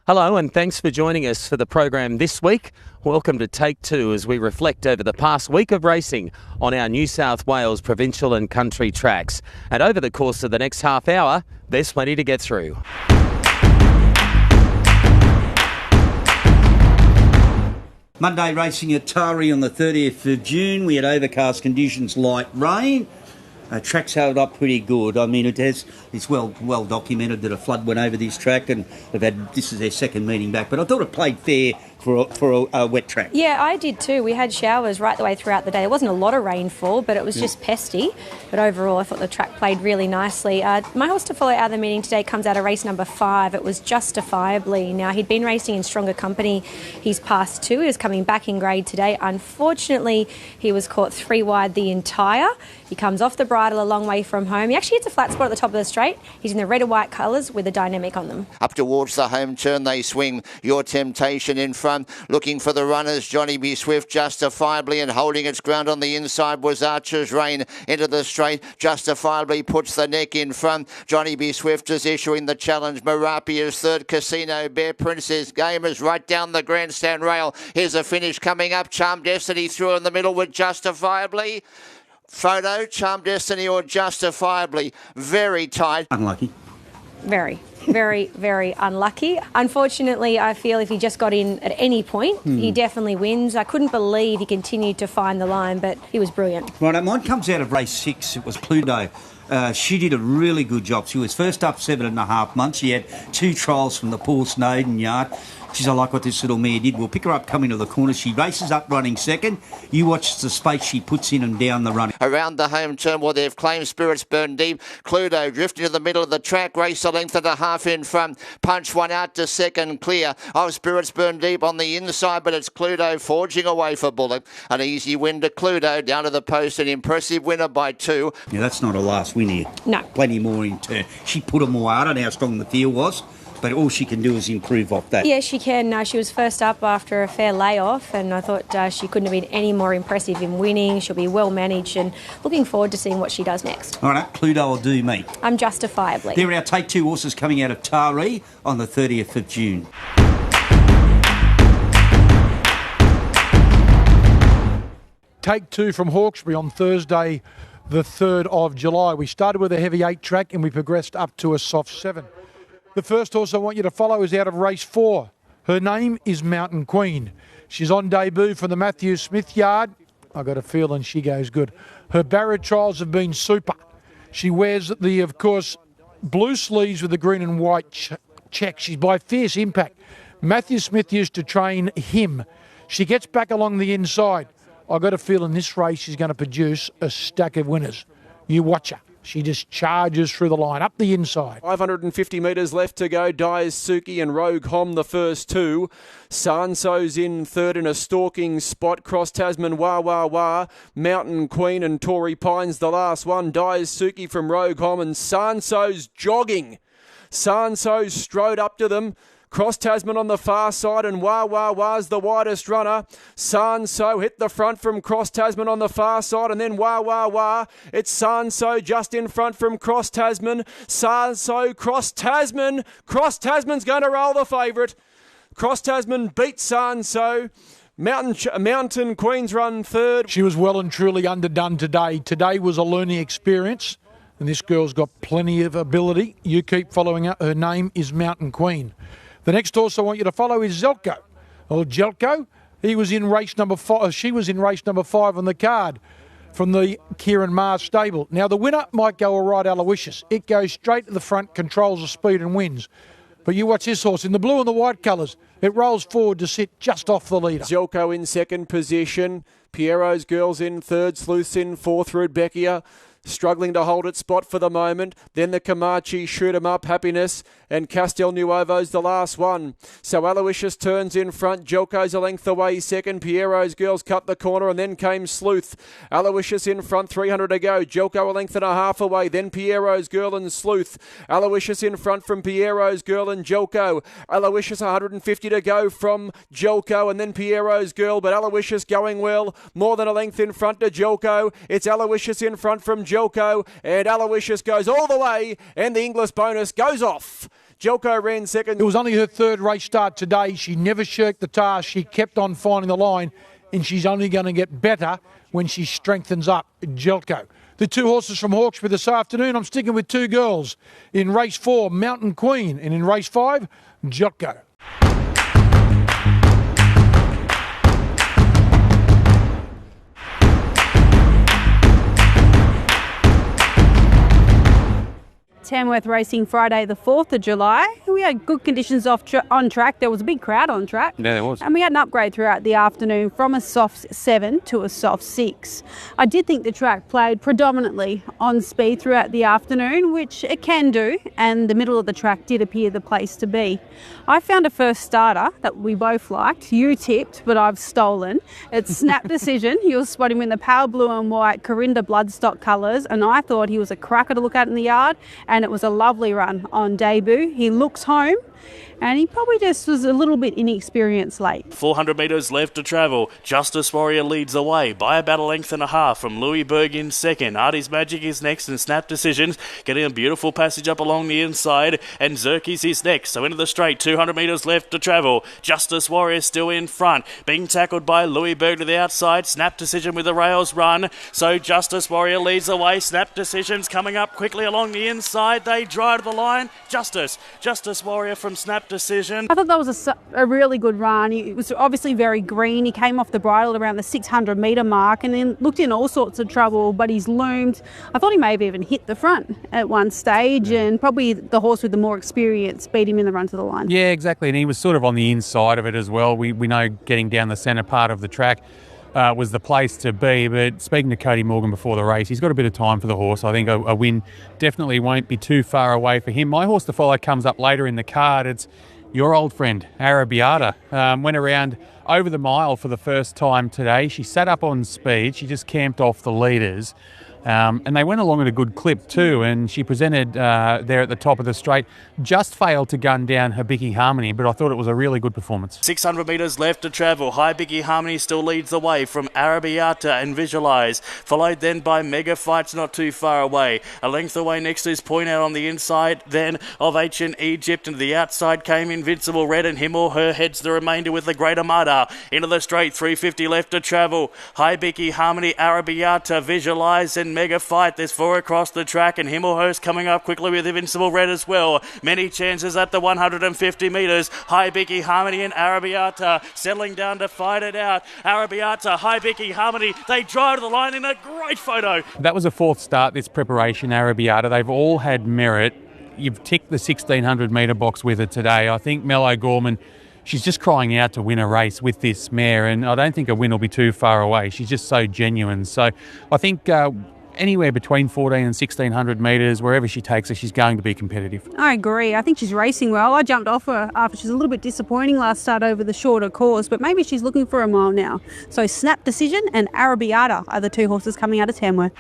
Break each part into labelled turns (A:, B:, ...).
A: Hello and thanks for joining us for the program this week. Welcome to Take Two as we reflect over the past week of racing on our New South Wales provincial and country tracks. And over the course of the next half hour, there's plenty to get through.
B: Monday racing at Taree on the 30th of June. We had overcast conditions, light rain. Track's held up pretty good. I mean, it's well documented that a flood went over this track, and this is their second meeting back. But I thought it played fair for a wet track.
C: Yeah, I did too. We had showers right the way throughout the day. There wasn't a lot of rainfall, but it was just pesty. But overall, I thought the track played really nicely. My horse to follow out of the meeting today comes out of race number 5. It was Justifiably. Now, he'd been racing in stronger company. He's passed 2. He was coming back in grade today. Unfortunately, he was caught 3 wide the entire. He comes off the bridle a long way from home. He actually hits a flat spot at the top of the straight. He's in the red and white colours with a dynamic on them.
D: Up towards the home turn they swing. Your Temptation in front. Looking for the runners, Johnny B. Swift Justifiably, and holding its ground on the inside was Archer's Reign into the straight. Justifiably puts the neck in front. Johnny B. Swift is issuing the challenge. Merapia's third. Casino Bear Princess Gamers right down the grandstand rail. Here's a finish coming up. Charm Destiny through in the middle with Justifiably. Photo, Charm Destiny or Justifiably. Very tight.
B: Unlucky.
C: Very, very unlucky. Unfortunately, I feel if he just got in at any point, he definitely wins. I couldn't believe he continued to find the line, but he was brilliant.
B: Right, mine comes out of race 6. It was Pluto. She did a really good job. She was first up 7.5 months. She had 2 trials from the Paul Snowden yard. She's, I like what this little mare did. We'll pick her up coming to the corner. She races up running second. You watch the space she puts in and down the run.
D: Around the home turn, well, they've claimed Spirits Burn Deep. Cluedo drifting to the middle of the track. Race a length and a half in front. Punch one out to second clear. Spirits Burn Deep on the inside, but it's Cluedo forging away for Bullock. An easy win to Cluedo down to the post. An impressive winner by 2.
B: Yeah, that's not a last win here.
C: No.
B: Plenty more in turn. She put them more. I don't know how strong the field was, but all she can do is improve off that.
C: Yeah, she can. She was first up after a fair layoff, and I thought she couldn't have been any more impressive in winning. She'll be well managed, and looking forward to seeing what she does next.
B: All right, Pluto will do me.
C: I'm Justifiably.
B: There are our Take Two horses coming out of Taree on the 30th of June.
E: Take Two from Hawkesbury on Thursday, the 3rd of July. We started with a heavy 8 track and we progressed up to a soft 7. The first horse I want you to follow is out of race 4. Her name is Mountain Queen. She's on debut from the Matthew Smith yard. I've got a feeling she goes good. Her barrier trials have been super. She wears the, of course, blue sleeves with the green and white check. She's by Fierce Impact. Matthew Smith used to train him. She gets back along the inside. I've got a feeling this race she's going to produce a stack of winners. You watch her. She just charges through the line, up the inside.
F: 550 metres left to go. Daisuke and Rogue Hom the first 2. Sanso's in third in a stalking spot. Cross Tasman, Wah Wah Wah. Mountain Queen and Tory Pines the last one. Daisuke from Rogue Hom and Sanso's jogging. Sanso's strode up to them. Cross Tasman on the far side and Wah Wah Wah's the widest runner. Sanso hit the front from Cross Tasman on the far side and then Wah Wah Wah. It's Sanso just in front from Cross Tasman. Sanso, Cross Tasman. Cross Tasman's going to roll the favourite. Cross Tasman beats Sanso. Mountain Queen's run third.
E: She was well and truly underdone today. Today was a learning experience and this girl's got plenty of ability. You keep following her. Her name is Mountain Queen. The next horse I want you to follow is Zelko. Well, Jelko, he was in race number 5. She was in race number 5 on the card from the Kieran Mars stable. Now, the winner might go all right, Aloysius. It goes straight to the front, controls the speed and wins. But you watch this horse in the blue and the white colours. It rolls forward to sit just off the leader.
F: Zelko in second position. Piero's Girls in third. Sleuths in fourth. Rudbeckia struggling to hold its spot for the moment. Then the Comanche, Shoot 'em Up, Happiness, and Castel Nuovo's the last one. So Aloysius turns in front. Jelko's a length away second. Piero's Girls cut the corner and then came Sleuth. Aloysius in front, 300 to go. Jelko a length and a half away. Then Piero's Girl and Sleuth. Aloysius in front from Piero's Girl and Jelko. Aloysius 150 to go from Jelko and then Piero's Girl, but Aloysius going well. More than a length in front to Jelko. It's Aloysius in front from Jelko, and Aloysius goes all the way, and the English bonus goes off. Jelko ran second.
E: It was only her third race start today. She never shirked the task. She kept on finding the line, and she's only going to get better when she strengthens up Jelko. The two horses from Hawkesbury this afternoon, I'm sticking with two girls. In race 4, Mountain Queen, and in race 5, Jelko.
G: Tamworth Racing Friday the 4th of July. We had good conditions on track. There was a big crowd on track.
A: Yeah, there was.
G: And we had an upgrade throughout the afternoon from a soft 7 to a soft 6. I did think the track played predominantly on speed throughout the afternoon, which it can do, and the middle of the track did appear the place to be. I found a first starter that we both liked. You tipped, but I've stolen. It's Snap Decision. You were spotting him in the pale blue and white Corinda Bloodstock colours, and I thought he was a cracker to look at in the yard, and it was a lovely run on debut. He looks home, and he probably just was a little bit inexperienced late.
H: 400 metres left to travel. Justice Warrior leads the way by about a length and a half from Louisburg in second. Artie's Magic is next, and Snap Decisions getting a beautiful passage up along the inside, and Zerkis is next. So into the straight, 200 metres left to travel. Justice Warrior still in front, being tackled by Louisburg to the outside. Snap Decision with the rails run. So Justice Warrior leads the way. Snap Decisions coming up quickly along the inside. They drive to the line. Justice Warrior from Snap Decision.
G: I thought that was a really good run. He was obviously very green. He came off the bridle around the 600 metre mark and then looked in all sorts of trouble, but he's loomed. I thought he may have even hit the front at one stage, and probably the horse with the more experience beat him in the run to the line.
I: Yeah, exactly. And he was sort of on the inside of it as well. We know getting down the centre part of the track was the place to be, but speaking to Cody Morgan before the race, he's got a bit of time for the horse. I think a win definitely won't be too far away for him. My horse to follow comes up later in the card. It's your old friend, Arabiata. Went around over the mile for the first time today. She sat up on speed. She just camped off the leaders. And they went along at a good clip too, and she presented there at the top of the straight. Just failed to gun down Habiki Harmony, but I thought it was a really good performance.
H: 600 metres left to travel. High Biggie Harmony still leads the way from Arabiata and Visualise, followed then by Mega Fights not too far away. A length away next is Point Out on the inside then of Ancient Egypt, and to the outside came Invincible Red, and him or her heads the remainder with the Great Armada. Into the straight, 350 left to travel. High Biggie Harmony, Arabiata, Visualise and Mega Fight. There's 4 across the track, and him or her's coming up quickly with Invincible Red as well. Many chances at the 150 metres. High Biggie Harmony and Arabiata settling down to fight it out. Arabiata, High Biggie Harmony, they drive to the line in a great photo.
I: That was a 4th start, this preparation, Arabiata. They've all had merit. You've ticked the 1600 metre box with her today. I think Mel O'Gorman, she's just crying out to win a race with this mare, and I don't think a win will be too far away. She's just so genuine. So I think anywhere between 14 and 1600 metres, wherever she takes her, she's going to be competitive.
G: I agree. I think she's racing well. I jumped off her after she's a little bit disappointing last start over the shorter course, but maybe she's looking for a mile now. So Snap Decision and Arabiata are the two horses coming out of Tamworth.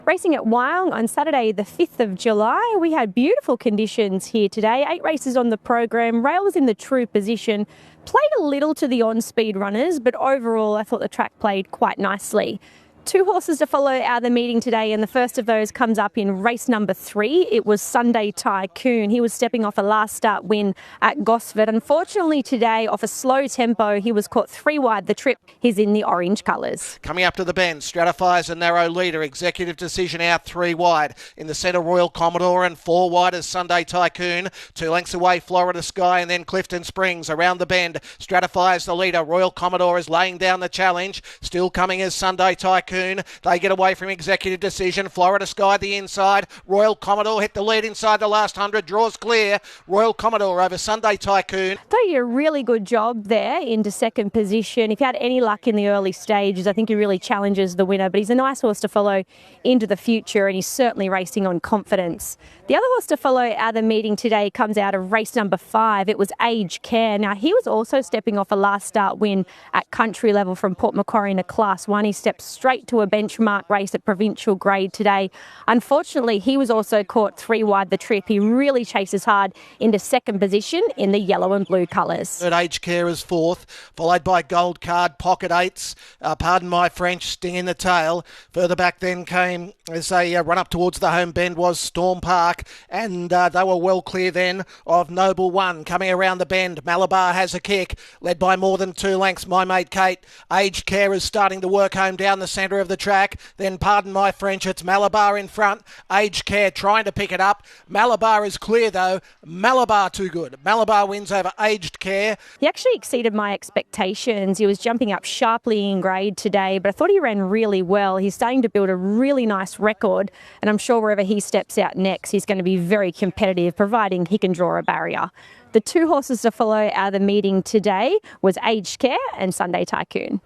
C: Racing at Wyong on Saturday the 5th of July. We had beautiful conditions here today. 8 races on the program. Rail was in the true position. Played a little to the on-speed runners, but overall I thought the track played quite nicely. 2 horses to follow out of the meeting today, and the first of those comes up in race number 3. It was Sunday Tycoon. He was stepping off a last start win at Gosford. Unfortunately today, off a slow tempo, he was caught 3 wide the trip. He's in the orange colours.
J: Coming up to the bend, Stratifies a narrow leader. Executive Decision out 3 wide. In the centre, Royal Commodore, and 4 wide is Sunday Tycoon. 2 lengths away, Florida Sky, and then Clifton Springs. Around the bend, Stratifies the leader. Royal Commodore is laying down the challenge. Still coming is Sunday Tycoon. They get away from Executive Decision. Florida Sky the inside. Royal Commodore hit the lead inside the last 100. Draws clear. Royal Commodore over Sunday Tycoon.
C: Thought you did a really good job there into second position. If you had any luck in the early stages, I think he really challenges the winner. But he's a nice horse to follow into the future, and he's certainly racing on confidence. The other horse to follow out of the meeting today comes out of race number 5. It was Age Care. Now, he was also stepping off a last start win at country level from Port Macquarie in a Class 1. He stepped straight to a benchmark race at provincial grade today. Unfortunately, he was also caught 3 wide the trip. He really chases hard into second position in the yellow and blue colours.
J: Third Age Care is fourth, followed by Gold Card, Pocket Eights, Pardon My French, Sting in the Tail. Further back then came, as they run up towards the home bend, was Storm Park, and they were well clear then of Noble One. Coming around the bend, Malabar has a kick, led by more than 2 lengths, My Mate Kate. Age Care is starting to work home down the centre of the track. Then Pardon My French, it's Malabar in front. Age Care trying to pick it up. Malabar is clear though. Malabar too good. Malabar wins over Aged Care.
C: He actually exceeded my expectations. He was jumping up sharply in grade today, but I thought he ran really well. He's starting to build a really nice record, and I'm sure wherever he steps out next, he's going to be very competitive, providing he can draw a barrier. The 2 horses to follow out of the meeting today was Aged Care and Sunday Tycoon.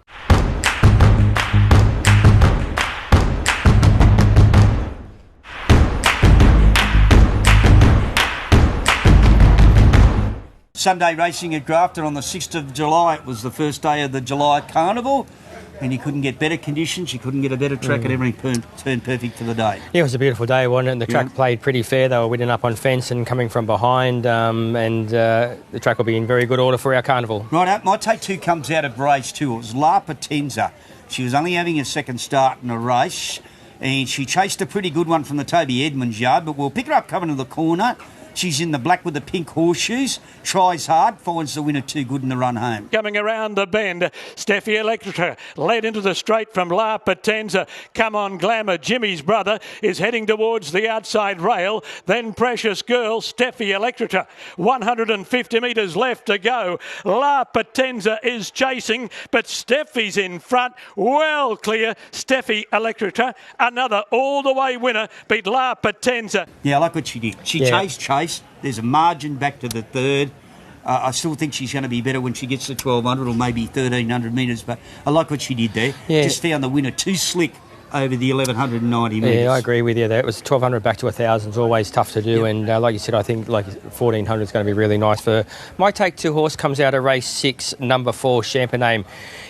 B: Sunday racing at Grafton on the 6th of July. It was the first day of the July Carnival, and you couldn't get better conditions, you couldn't get a better track, and everything turned perfect for the day.
K: Yeah, it was a beautiful day, wasn't it? And the track played pretty fair. They were winning up on fence and coming from behind, and the track will be in very good order for our carnival.
B: Right, my take 2 comes out of race 2. It was La Potenza. She was only having a second start in a race, and she chased a pretty good one from the Toby Edmonds yard, but we'll pick her up coming to the corner. She's in the black with the pink horseshoes, tries hard, finds the winner too good in the run home.
L: Coming around the bend, Steffi Electra led into the straight from La Potenza. Come on Glamour, Jimmy's brother, is heading towards the outside rail. Then Precious Girl, Steffi Electra. 150 metres left to go. La Potenza is chasing, but Steffi's in front. Well clear, Steffi Electra. Another all-the-way winner, beat La Potenza.
B: Yeah, I like what she did. She chased. There's a margin back to the third. I still think she's going to be better when she gets to 1,200 or maybe 1,300 metres, but I like what she did there.
K: Yeah.
B: Just found the winner too slick over the 1,190 metres.
K: Yeah, I agree with you there. It was 1,200 back to 1,000 is always tough to do, and like you said, I think like 1,400 is going to be really nice for my take 2 horse. Comes out of race 6, number 4, Champagne.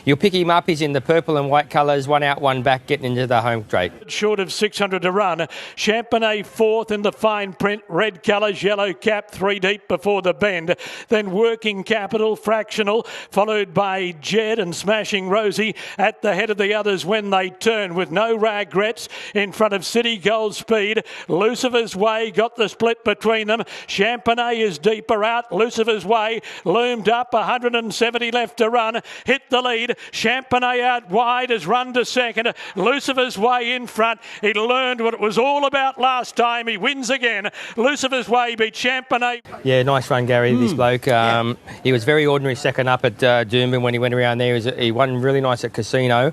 K: You'll pick him up. He's in the purple and white colours, 1 out, 1 back, getting into the home straight.
L: Short of 600 to run. Champagne 4th in the fine print, red colours, yellow cap, 3 deep before the bend. Then Working Capital, Fractional, followed by Jed and Smashing Rosie at the head of the others when they turn, with no regrets in front of City Gold Speed. Lucifer's Way got the split between them. Champagne is deeper out. Lucifer's Way loomed up, 170 left to run, hit the lead. Champagne out wide has run to second. Lucifer's Way in front. He learned what it was all about last time. He wins again. Lucifer's Way beat Champagne.
K: Yeah, nice run, Gary, this bloke. He was very ordinary second up at Doomben when he went around there. He won really nice at Casino.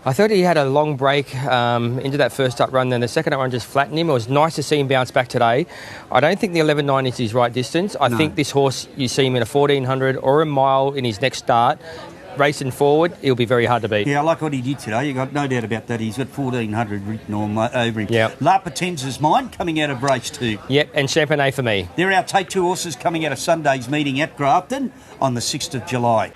K: I thought he had a long break into that first up run, then the second up run just flattened him. It was nice to see him bounce back today. I don't think the 11.9 is his right distance. I think this horse, you see him in a 1,400 or a mile in his next start, racing forward, he'll be very hard to beat.
B: Yeah, I like what he did today. You got no doubt about that. He's got 1,400 written over him.
K: Yeah.
B: La Potenza's mine coming out of race 2.
K: Yep, and Champagne for me.
B: They're our take 2 horses coming out of Sunday's meeting at Grafton on the 6th of July.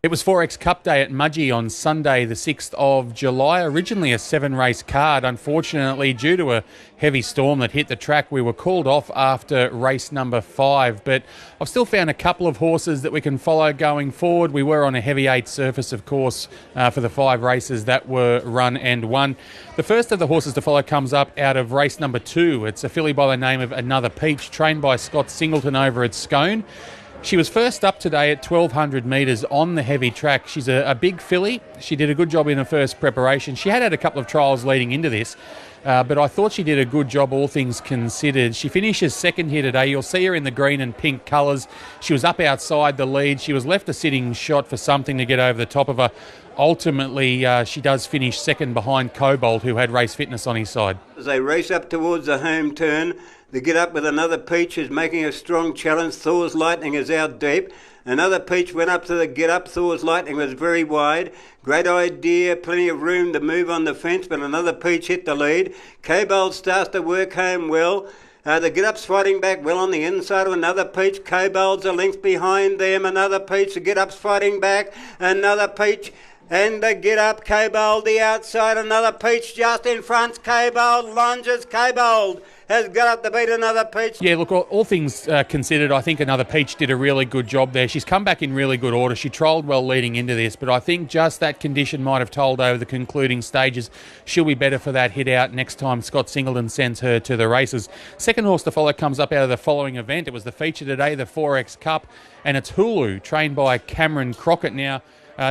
I: It was Forex Cup Day at Mudgee on Sunday the 6th of July, originally a 7-race card. Unfortunately, due to a heavy storm that hit the track, we were called off after race number 5. But I've still found a couple of horses that we can follow going forward. We were on a heavy 8 surface, of course, for the 5 races that were run and won. The first of the horses to follow comes up out of race number 2. It's a filly by the name of Another Peach, trained by Scott Singleton over at Scone. She was first up today at 1,200 metres on the heavy track. She's a big filly. She did a good job in her first preparation. She had a couple of trials leading into this, but I thought she did a good job, all things considered. She finishes second here today. You'll see her in the green and pink colours. She was up outside the lead. She was left a sitting shot for something to get over the top of her. Ultimately, she does finish second behind Cobalt, who had race fitness on his side.
M: As they race up towards the home turn, they get up with Another Peach, who's making a strong challenge. Thor's Lightning is out deep, Another peach went up to the Get Up. Thor's Lightning was very wide. Great Idea, plenty of room to move on the fence, but another peach hit the lead. K-Bold starts to work home well. The Get Up's fighting back well on the inside of another peach. K-Bold's a length behind them. Another peach. The Get Up's fighting back. Another peach. And the Get Up, K-Bold, the outside. Another peach just in front. K-Bold lunges. K-Bold has got up to beat another peach.
I: Yeah, look, all things considered, I think another peach did a really good job there. She's come back in really good order. She trolled well leading into this, but I think just that condition might have told over the concluding stages she'll be better for that hit out next time Scott Singleton sends her to the races. Second horse to follow comes up out of the following event. It was the feature today, the 4X Cup, and it's Hulu, trained by Cameron Crockett. Now,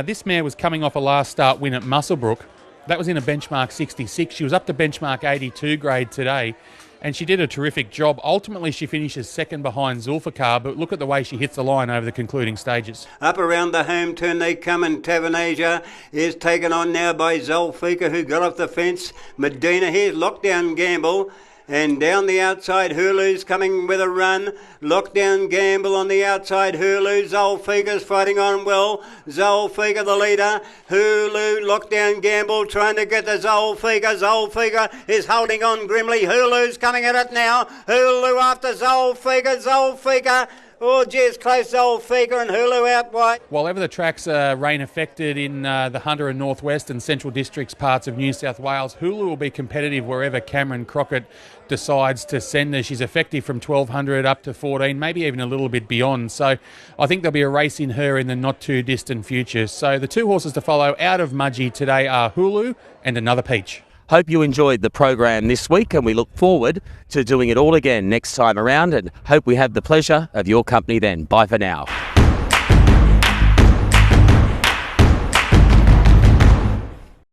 I: this mare was coming off a last start win at Muswellbrook. That was in a benchmark 66. She was up to benchmark 82 grade today, and she did a terrific job. Ultimately, she finishes second behind Zulfikar, but look at the way she hits the line over the concluding stages.
M: Up around the home turn they come, and Tavernasia is taken on now by Zulfika, who got off the fence. Medina, here's Lockdown Gamble. And down the outside, Hulu's coming with a run. Lockdown Gamble on the outside, Hulu. Zulfika's fighting on well. Zulfika the leader. Hulu, Lockdown Gamble trying to get the Zulfika. Zulfika is holding on grimly. Hulu's coming at it now. Hulu after Zulfika. Zulfika. Oh, geez, close Zulfika and Hulu out wide.
I: While ever the tracks are rain affected in the Hunter and Northwest and Central Districts parts of New South Wales, Hulu will be competitive wherever Cameron Crockett decides to send her. She's effective from 1200 up to 14, maybe even a little bit beyond. So I think there'll be a race in her in the not too distant future. So the two horses to follow out of Mudgee today are Hulu and Another Peach.
A: Hope you enjoyed the program this week, and we look forward to doing it all again next time around, and hope we have the pleasure of your company then. Bye for now.